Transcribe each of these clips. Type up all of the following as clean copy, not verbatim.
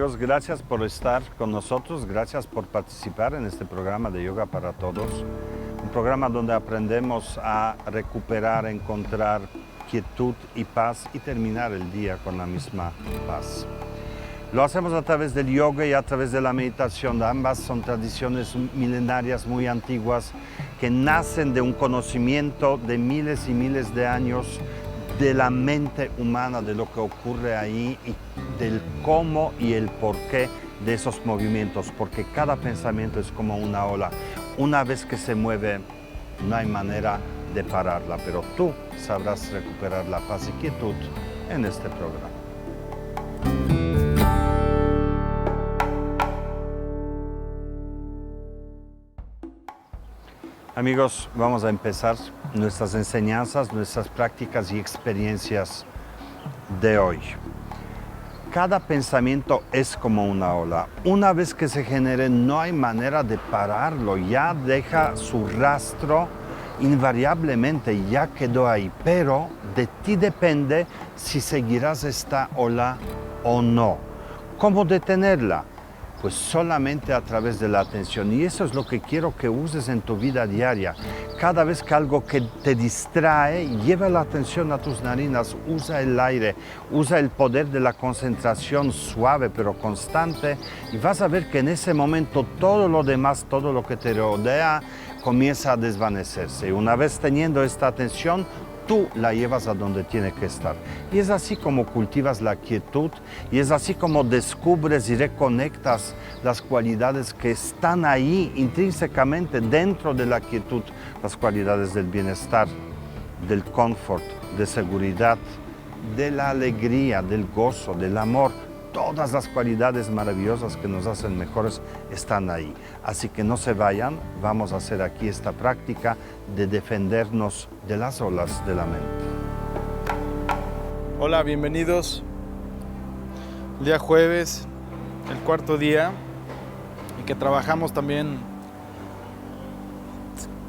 amigos, gracias por estar con nosotros, gracias por participar en este programa de Yoga para Todos, un programa donde aprendemos a recuperar, encontrar quietud y paz y terminar el día con la misma paz. Lo hacemos a través del yoga y a través de la meditación. Ambas son tradiciones milenarias muy antiguas que nacen de un conocimiento de miles y miles de años de la mente humana, de lo que ocurre ahí y del cómo y el porqué de esos movimientos, porque cada pensamiento es como una ola. Una vez que se mueve, no hay manera de pararla, pero tú sabrás recuperar la paz y quietud en este programa. Amigos, vamos a empezar nuestras enseñanzas, nuestras prácticas y experiencias de hoy. Cada pensamiento es como una ola. Una vez que se genere, no hay manera de pararlo. Ya deja su rastro invariablemente, ya quedó ahí. Pero de ti depende si seguirás esta ola o no. ¿Cómo detenerla? Pues solamente a través de la atención. Y eso es lo que quiero que uses en tu vida diaria. Cada vez que algo que te distrae, lleva la atención a tus narinas, usa el aire, usa el poder de la concentración suave pero constante y vas a ver que en ese momento todo lo demás, todo lo que te rodea, comienza a desvanecerse. Y una vez teniendo esta atención, tú la llevas a donde tiene que estar. Y es así como cultivas la quietud y es así como descubres y reconectas las cualidades que están ahí intrínsecamente dentro de la quietud, las cualidades del bienestar, del confort, de seguridad, de la alegría, del gozo, del amor. Todas las cualidades maravillosas que nos hacen mejores están ahí. Así que no se vayan, vamos a hacer aquí esta práctica de defendernos de las olas de la mente. Hola, bienvenidos. El día jueves, el cuarto día, y que trabajamos también.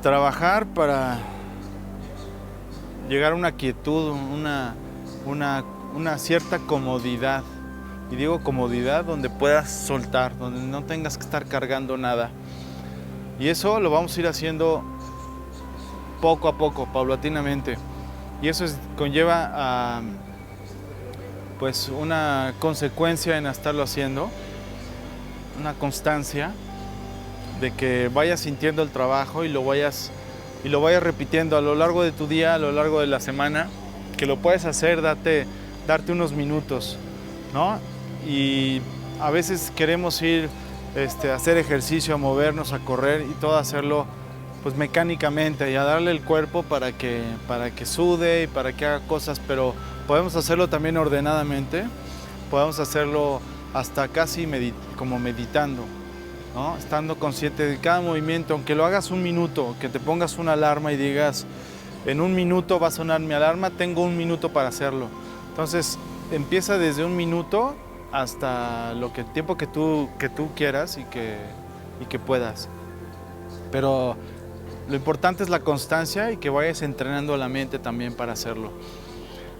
Trabajar para llegar a una quietud, una cierta comodidad. Y digo comodidad donde puedas soltar, donde no tengas que estar cargando nada. Y eso lo vamos a ir haciendo poco a poco, paulatinamente. Y eso conlleva a pues una consecuencia en estarlo haciendo, una constancia de que vayas sintiendo el trabajo y lo vayas repitiendo a lo largo de tu día, a lo largo de la semana, que lo puedes hacer, darte unos minutos, ¿no? Y a veces queremos ir a hacer ejercicio, a movernos, a correr y todo hacerlo pues mecánicamente y a darle el cuerpo para que sude y para que haga cosas, pero podemos hacerlo también ordenadamente, podemos hacerlo hasta casi como meditando, ¿no? Estando consciente de cada movimiento, aunque lo hagas un minuto, que te pongas una alarma y digas, en un minuto va a sonar mi alarma, tengo un minuto para hacerlo. Entonces empieza desde un minuto hasta el tiempo que tú quieras y que puedas. Pero lo importante es la constancia y que vayas entrenando la mente también para hacerlo.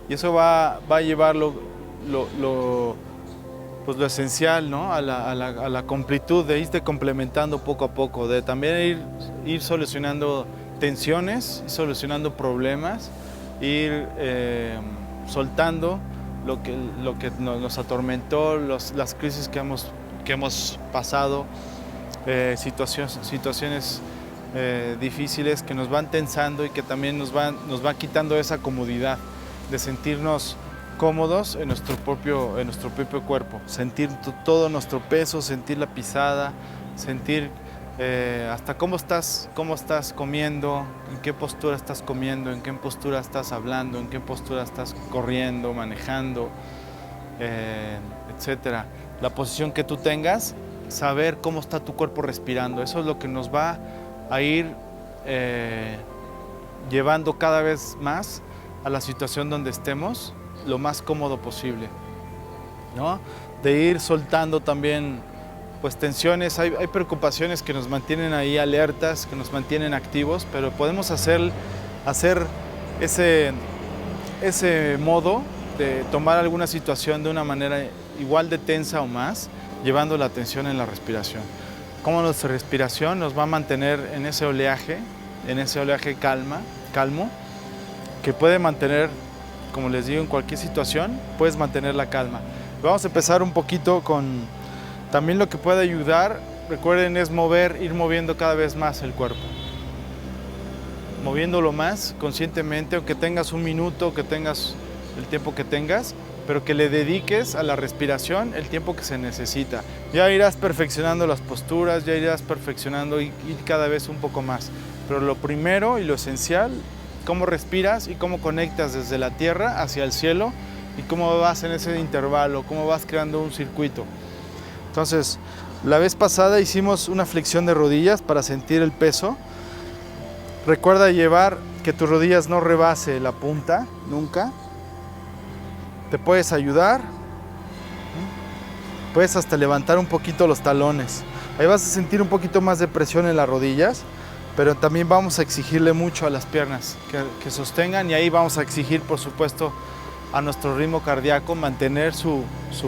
Y eso va a llevar lo esencial, ¿no? a la completud, de irte complementando poco a poco, de también ir solucionando tensiones, ir solucionando problemas, ir soltando lo que nos atormentó, las crisis que hemos pasado, situaciones difíciles que nos van tensando y que también nos va quitando esa comodidad de sentirnos cómodos en nuestro propio cuerpo, sentir todo nuestro peso, sentir la pisada, sentir hasta cómo estás comiendo, en qué postura estás comiendo, en qué postura estás hablando, en qué postura estás corriendo, manejando, etcétera. La posición que tú tengas, saber cómo está tu cuerpo respirando, eso es lo que nos va a ir llevando cada vez más a la situación donde estemos lo más cómodo posible, ¿no? De ir soltando también pues tensiones, hay preocupaciones que nos mantienen ahí alertas, que nos mantienen activos, pero podemos hacer ese modo de tomar alguna situación de una manera igual de tensa o más llevando la atención en la respiración. Cómo nuestra respiración nos va a mantener en ese oleaje calmo, que puede mantener, como les digo, en cualquier situación, puedes mantener la calma. Vamos a empezar un poquito con, también lo que puede ayudar, recuerden, es ir moviendo cada vez más el cuerpo. Moviéndolo más conscientemente, aunque tengas un minuto, que tengas el tiempo que tengas, pero que le dediques a la respiración el tiempo que se necesita. Ya irás perfeccionando las posturas, ya irás perfeccionando y cada vez un poco más. Pero lo primero y lo esencial, cómo respiras y cómo conectas desde la tierra hacia el cielo y cómo vas en ese intervalo, cómo vas creando un circuito. Entonces, la vez pasada hicimos una flexión de rodillas para sentir el peso. Recuerda llevar que tus rodillas no rebase la punta, nunca. Te puedes ayudar. Puedes hasta levantar un poquito los talones. Ahí vas a sentir un poquito más de presión en las rodillas, pero también vamos a exigirle mucho a las piernas que sostengan, y ahí vamos a exigir, por supuesto, a nuestro ritmo cardíaco mantener su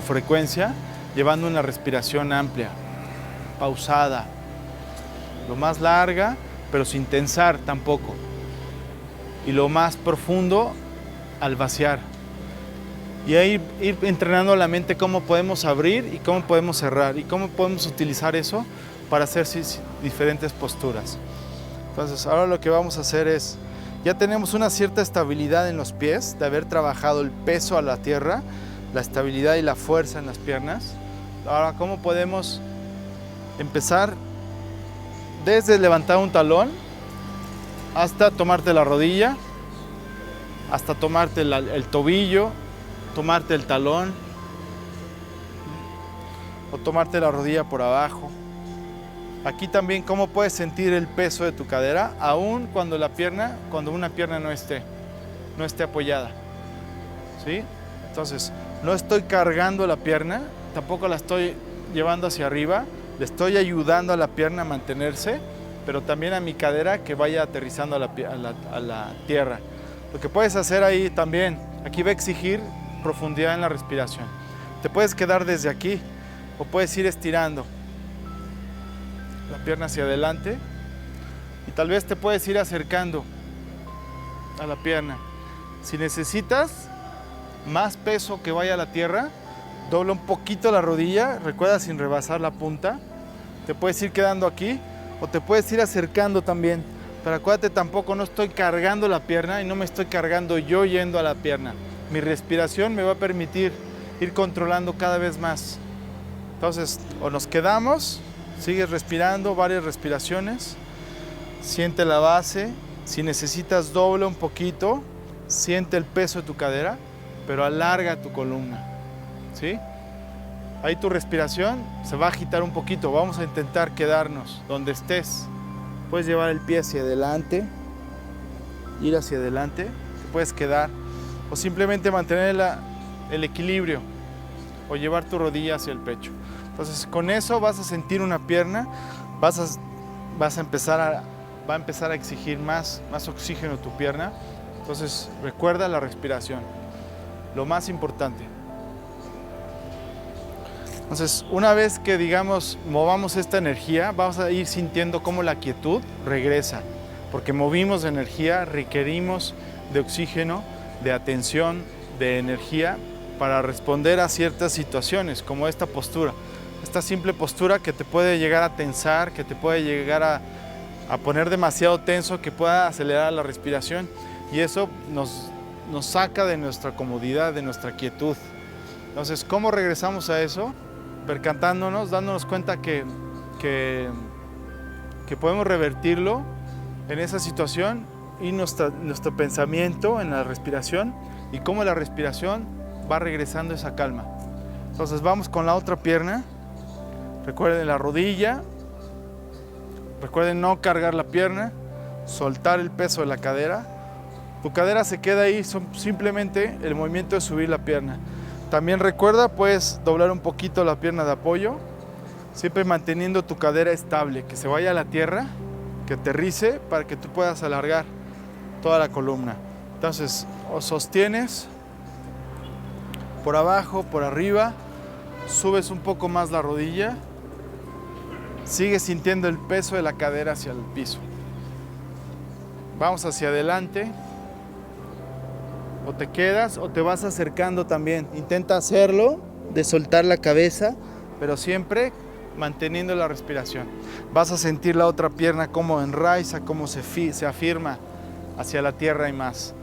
frecuencia, llevando una respiración amplia, pausada, lo más larga, pero sin tensar tampoco, y lo más profundo al vaciar. Y ahí ir entrenando a la mente cómo podemos abrir y cómo podemos cerrar y cómo podemos utilizar eso para hacer diferentes posturas. Entonces, ahora lo que vamos a hacer es, ya tenemos una cierta estabilidad en los pies, de haber trabajado el peso a la tierra, la estabilidad y la fuerza en las piernas. Ahora, ¿cómo podemos empezar desde levantar un talón hasta tomarte la rodilla, hasta tomarte el tobillo, tomarte el talón o tomarte la rodilla por abajo? Aquí también cómo puedes sentir el peso de tu cadera, aún cuando una pierna no esté apoyada, ¿sí? Entonces, no estoy cargando la pierna, tampoco la estoy llevando hacia arriba, le estoy ayudando a la pierna a mantenerse, pero también a mi cadera que vaya aterrizando a la tierra. Lo que puedes hacer ahí también, aquí va a exigir profundidad en la respiración. Te puedes quedar desde aquí o puedes ir estirando la pierna hacia adelante y tal vez te puedes ir acercando a la pierna. Si necesitas más peso que vaya a la tierra, dobla un poquito la rodilla, recuerda, sin rebasar la punta. Te puedes ir quedando aquí o te puedes ir acercando también, pero acuérdate, tampoco no estoy cargando la pierna y no me estoy cargando yo yendo a la pierna. Mi respiración me va a permitir ir controlando cada vez más. Entonces, o nos quedamos, sigues respirando, varias respiraciones, siente la base. Si necesitas, dobla un poquito, siente el peso de tu cadera, pero alarga tu columna, ¿sí? Ahí tu respiración se va a agitar un poquito. Vamos a intentar quedarnos donde estés. Puedes llevar el pie hacia adelante, ir hacia adelante, te puedes quedar, o simplemente mantener el equilibrio, o llevar tu rodilla hacia el pecho. Entonces, con eso vas a sentir una pierna, va a empezar a exigir más oxígeno tu pierna. Entonces, recuerda la respiración, lo más importante. Entonces, una vez que, digamos, movamos esta energía, vamos a ir sintiendo cómo la quietud regresa, porque movimos energía, requerimos de oxígeno, de atención, de energía para responder a ciertas situaciones, como esta postura. Esta simple postura que te puede llegar a tensar, que te puede llegar a poner demasiado tenso, que pueda acelerar la respiración, y eso nos saca de nuestra comodidad, de nuestra quietud. Entonces, ¿cómo regresamos a eso? Percatándonos, dándonos cuenta que podemos revertirlo en esa situación, y nuestro pensamiento en la respiración, y cómo la respiración va regresando esa calma. Entonces vamos con la otra pierna. Recuerden la rodilla, recuerden no cargar la pierna, soltar el peso de la cadera. Tu cadera se queda ahí, simplemente el movimiento de subir la pierna. También recuerda, puedes doblar un poquito la pierna de apoyo, siempre manteniendo tu cadera estable, que se vaya a la tierra, que aterrice para que tú puedas alargar toda la columna. Entonces, o sostienes por abajo, por arriba, subes un poco más la rodilla, sigues sintiendo el peso de la cadera hacia el piso. Vamos hacia adelante, o te quedas o te vas acercando también. Intenta hacerlo, de soltar la cabeza, pero siempre manteniendo la respiración. Vas a sentir la otra pierna como enraiza, como se afirma hacia la tierra y más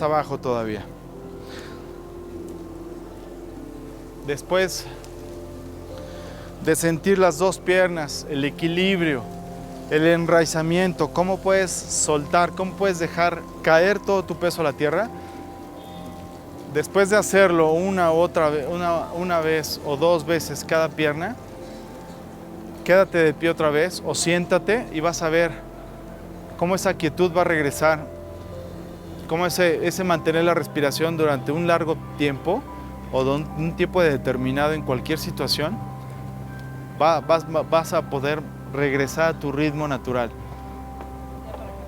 abajo todavía. Después de sentir las dos piernas, el equilibrio, el enraizamiento, cómo puedes soltar, cómo puedes dejar caer todo tu peso a la tierra. Después de hacerlo una vez o dos veces cada pierna, quédate de pie otra vez o siéntate y vas a ver cómo esa quietud va a regresar, cómo ese mantener la respiración durante un largo tiempo o un tiempo determinado en cualquier situación, vas a poder regresar a tu ritmo natural.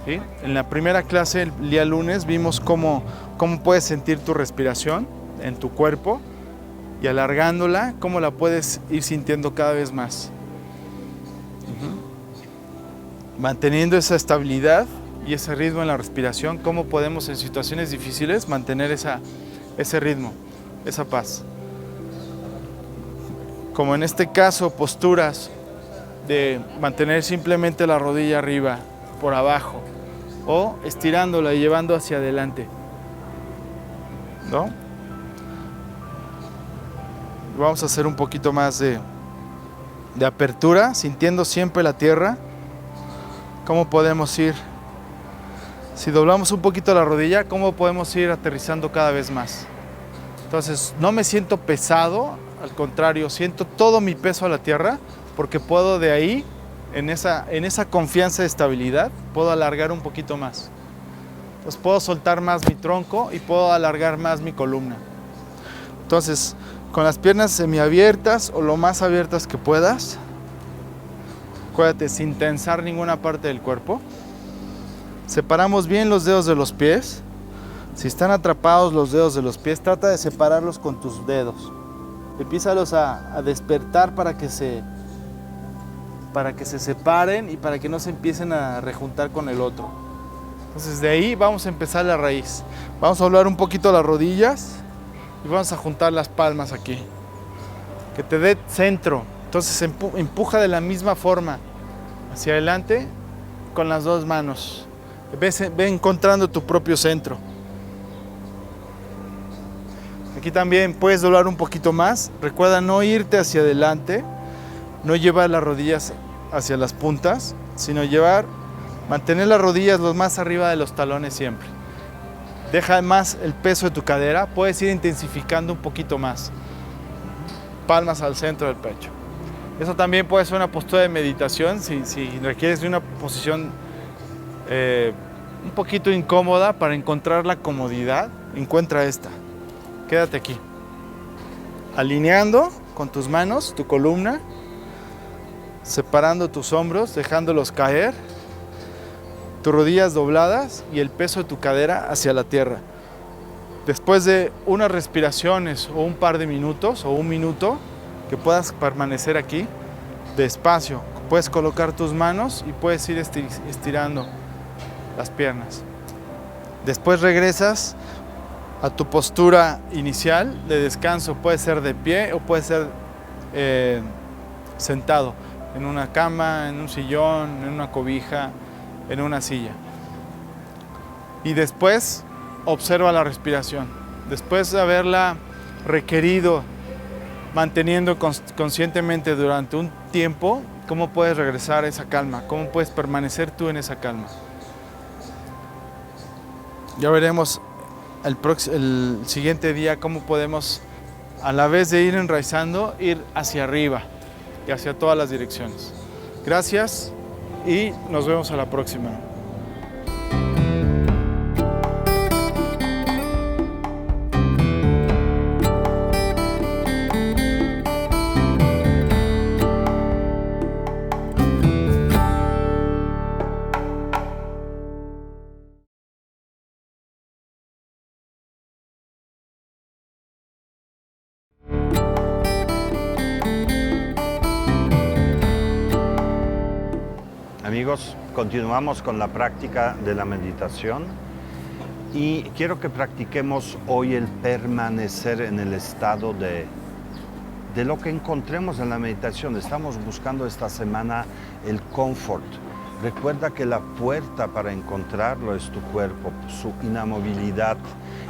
¿Sí? En la primera clase, el día lunes, vimos cómo puedes sentir tu respiración en tu cuerpo y alargándola, cómo la puedes ir sintiendo cada vez más. Manteniendo esa estabilidad y ese ritmo en la respiración, cómo podemos en situaciones difíciles mantener ese ritmo, esa paz. Como en este caso, posturas de mantener simplemente la rodilla arriba, por abajo, o estirándola y llevando hacia adelante, ¿no? Vamos a hacer un poquito más de apertura, sintiendo siempre la tierra. ¿Cómo podemos ir? Si doblamos un poquito la rodilla, ¿cómo podemos ir aterrizando cada vez más? Entonces, no me siento pesado, al contrario, siento todo mi peso a la tierra, porque puedo de ahí, en esa confianza de estabilidad, puedo alargar un poquito más. Entonces puedo soltar más mi tronco y puedo alargar más mi columna. Entonces, con las piernas semiabiertas o lo más abiertas que puedas, acuérdate, sin tensar ninguna parte del cuerpo. Separamos bien los dedos de los pies. Si están atrapados los dedos de los pies, trata de separarlos con tus dedos. Empiézalos a despertar para que se separen y para que no se empiecen a rejuntar con el otro. Entonces de ahí vamos a empezar la raíz. Vamos a doblar un poquito las rodillas y vamos a juntar las palmas aquí. Que te dé centro. Entonces empuja de la misma forma hacia adelante con las dos manos. Ve encontrando tu propio centro. Aquí también puedes doblar un poquito más. Recuerda no irte hacia adelante, no llevar las rodillas hacia las puntas, sino mantener las rodillas lo más arriba de los talones siempre. Deja más el peso de tu cadera, puedes ir intensificando un poquito más. Palmas al centro del pecho. Eso también puede ser una postura de meditación, si requieres de una posición un poquito incómoda para encontrar la comodidad, encuentra esta. Quédate aquí, alineando con tus manos tu columna, separando tus hombros, dejándolos caer, tus rodillas dobladas y el peso de tu cadera hacia la tierra. Después de unas respiraciones o un par de minutos o un minuto que puedas permanecer aquí, despacio, puedes colocar tus manos y puedes ir estirando las piernas. Después regresas a tu postura inicial de descanso, puede ser de pie o puede ser sentado en una cama, en un sillón, en una cobija, en una silla. Y después observa la respiración. Después de haberla requerido, manteniendo conscientemente durante un tiempo, ¿cómo puedes regresar a esa calma? ¿Cómo puedes permanecer tú en esa calma? Ya veremos el siguiente día cómo podemos, a la vez de ir enraizando, ir hacia arriba y hacia todas las direcciones. Gracias y nos vemos a la próxima. Amigos, continuamos con la práctica de la meditación y quiero que practiquemos hoy el permanecer en el estado de lo que encontremos en la meditación. Estamos buscando esta semana el confort. Recuerda que la puerta para encontrarlo es tu cuerpo, su inamovilidad,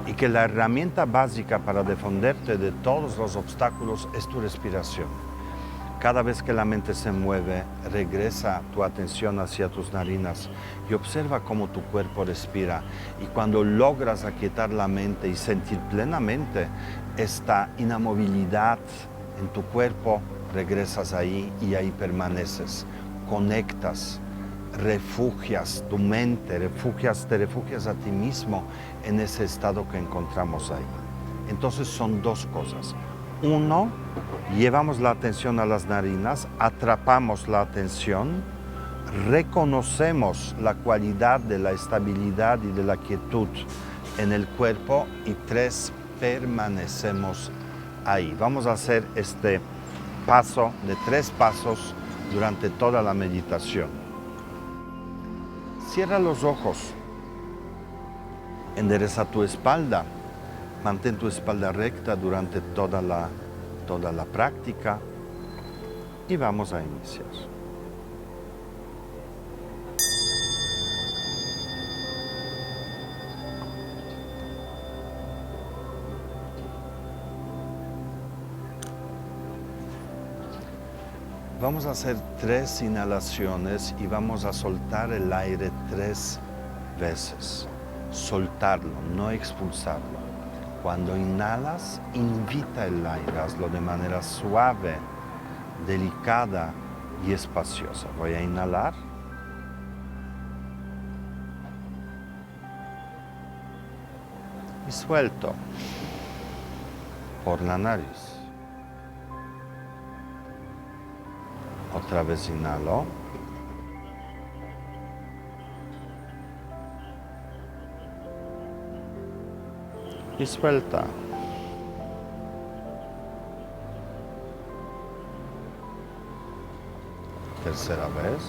y que la herramienta básica para defenderte de todos los obstáculos es tu respiración. Cada vez que la mente se mueve, regresa tu atención hacia tus narinas y observa cómo tu cuerpo respira. Y cuando logras aquietar la mente y sentir plenamente esta inamovilidad en tu cuerpo, regresas ahí y ahí permaneces. Conectas, refugias tu mente, te refugias a ti mismo en ese estado que encontramos ahí. Entonces son dos cosas. Uno, llevamos la atención a las narinas, atrapamos la atención, reconocemos la cualidad de la estabilidad y de la quietud en el cuerpo. Y tres, permanecemos ahí. Vamos a hacer este paso de 3 pasos durante toda la meditación. Cierra los ojos, endereza tu espalda. Mantén tu espalda recta durante toda la práctica y vamos a iniciar. Vamos a hacer 3 inhalaciones y vamos a soltar el aire 3 veces. Soltarlo, no expulsarlo. Cuando inhalas, invita el aire, hazlo de manera suave, delicada y espaciosa. Voy a inhalar. Y suelto por la nariz. Otra vez inhalo. Y suelta. Tercera vez.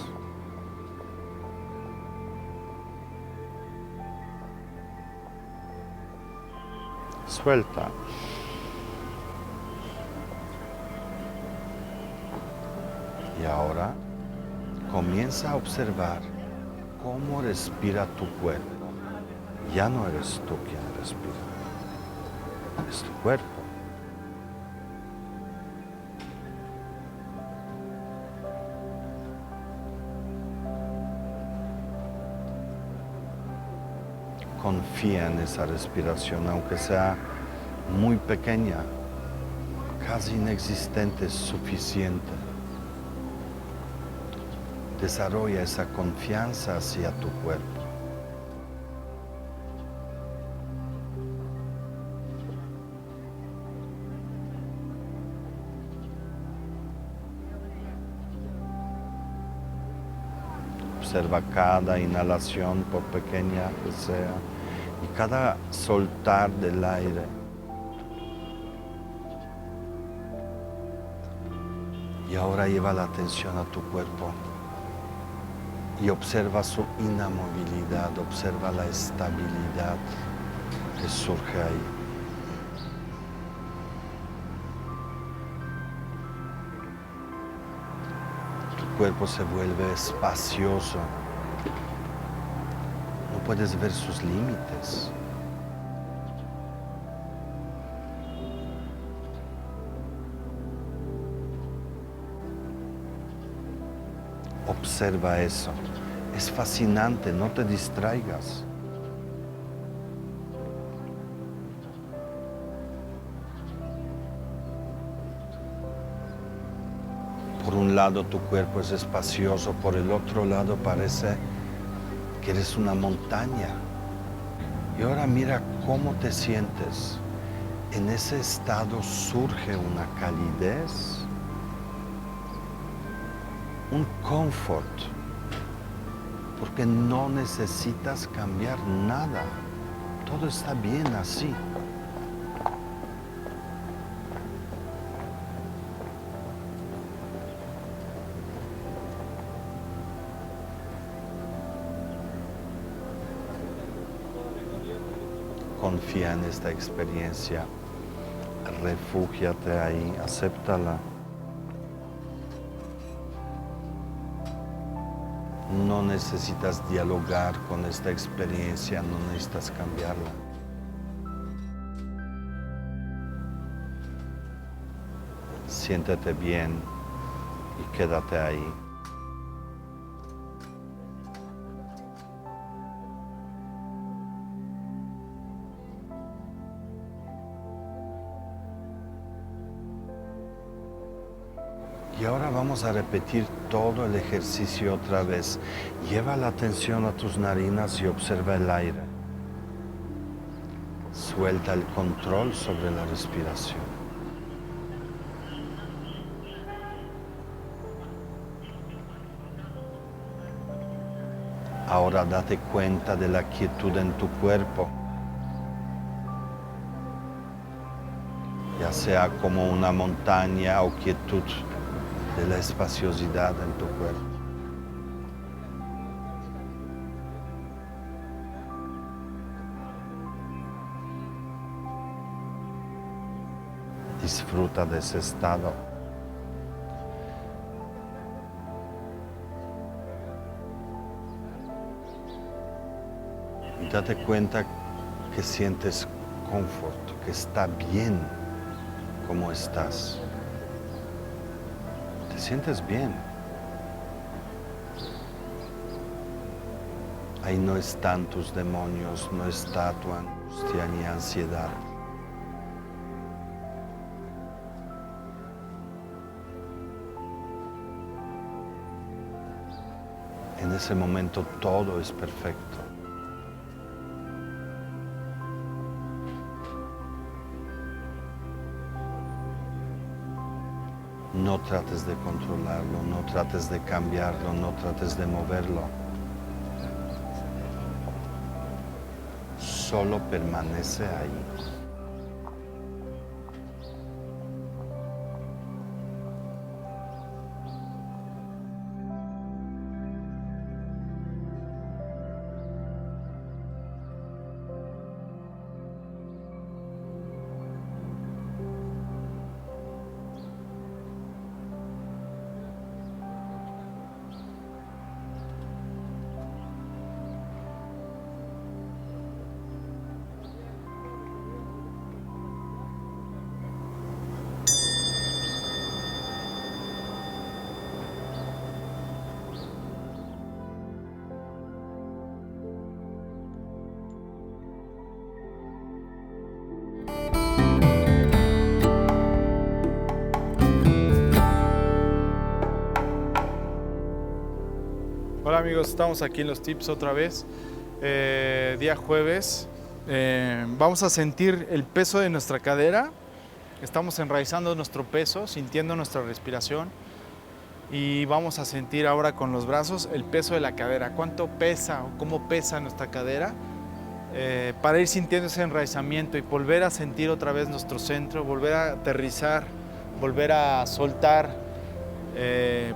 Suelta. Y ahora comienza a observar cómo respira tu cuerpo. Ya no eres tú quien respira. Es tu cuerpo. Confía en esa respiración, aunque sea muy pequeña, casi inexistente, es suficiente. Desarrolla esa confianza hacia tu cuerpo. Observa cada inhalación, por pequeña que sea, y cada soltar del aire. Y ahora lleva la atención a tu cuerpo y observa su inamovilidad, observa la estabilidad que surge ahí. Tu cuerpo se vuelve espacioso. No puedes ver sus límites. Observa eso. Es fascinante, no te distraigas. Por un lado tu cuerpo es espacioso, por el otro lado parece que eres una montaña. Y ahora mira cómo te sientes. En ese estado surge una calidez, un confort, porque no necesitas cambiar nada. Todo está bien así. confía en esta experiencia, refúgiate ahí, acéptala. No necesitas dialogar con esta experiencia, no necesitas cambiarla. Siéntete bien y quédate ahí. Y ahora vamos a repetir todo el ejercicio otra vez. Lleva la atención a tus narinas y observa el aire. Suelta el control sobre la respiración. Ahora date cuenta de la quietud en tu cuerpo. Ya sea como una montaña o quietud de la espaciosidad en tu cuerpo. Disfruta de ese estado. Y date cuenta que sientes confort, que está bien como estás. Te sientes bien. Ahí no están tus demonios, no está tu angustia ni ansiedad. En ese momento todo es perfecto. No trates de controlarlo, no trates de cambiarlo, no trates de moverlo. Solo permanece ahí. Hola amigos, estamos aquí en los tips otra vez, día jueves. Vamos a sentir el peso de nuestra cadera, estamos enraizando nuestro peso, sintiendo nuestra respiración y vamos a sentir ahora con los brazos el peso de la cadera, cuánto pesa o cómo pesa nuestra cadera, para ir sintiendo ese enraizamiento y volver a sentir otra vez nuestro centro, volver a aterrizar, volver a soltar.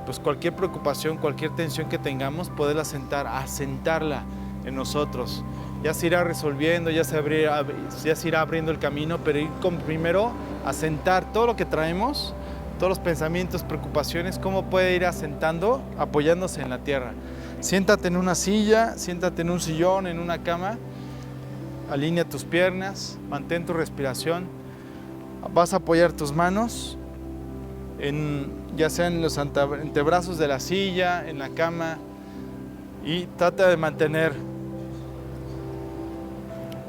Pues cualquier preocupación, cualquier tensión que tengamos, poderla asentarla en nosotros. Ya se irá resolviendo, ya se irá abriendo el camino, pero ir primero asentar todo lo que traemos, todos los pensamientos, preocupaciones, cómo puede ir asentando, apoyándose en la tierra. Siéntate en una silla, siéntate en un sillón, en una cama, alinea tus piernas, mantén tu respiración, vas a apoyar tus manos ya sea en los antebrazos de la silla, en la cama, y trata de mantener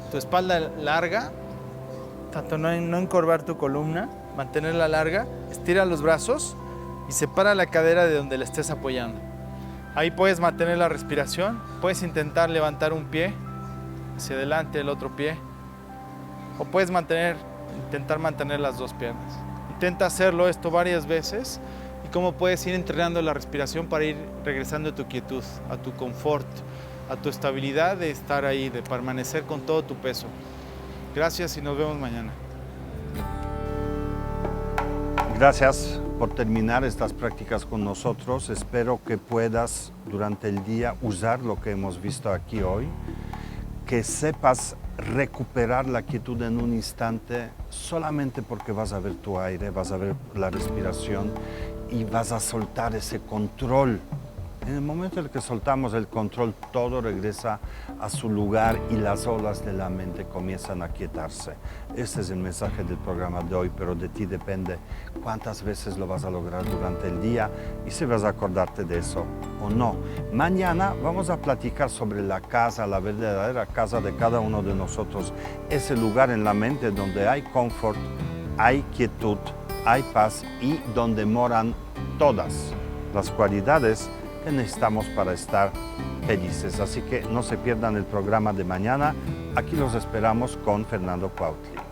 tu espalda larga, tanto no encorvar tu columna, mantenerla larga, estira los brazos y separa la cadera de donde le estés apoyando. Ahí puedes mantener la respiración, puedes intentar levantar un pie hacia adelante, el otro pie, o puedes intentar mantener las dos piernas. Intenta hacerlo esto varias veces y cómo puedes ir entrenando la respiración para ir regresando a tu quietud, a tu confort, a tu estabilidad de estar ahí, de permanecer con todo tu peso. Gracias y nos vemos mañana. Gracias por terminar estas prácticas con nosotros. Espero que puedas durante el día usar lo que hemos visto aquí hoy, que sepas recuperar la quietud en un instante solamente porque vas a ver tu aire, vas a ver la respiración y vas a soltar ese control. En el momento en que soltamos el control, todo regresa a su lugar y las olas de la mente comienzan a quietarse. Este es el mensaje del programa de hoy, pero de ti depende cuántas veces lo vas a lograr durante el día y si vas a acordarte de eso o no. Mañana vamos a platicar sobre la casa, la verdadera casa de cada uno de nosotros. Ese lugar en la mente donde hay confort, hay quietud, hay paz y donde moran todas las cualidades que necesitamos para estar felices. Así que no se pierdan el programa de mañana. Aquí los esperamos con Fernando Cuautli.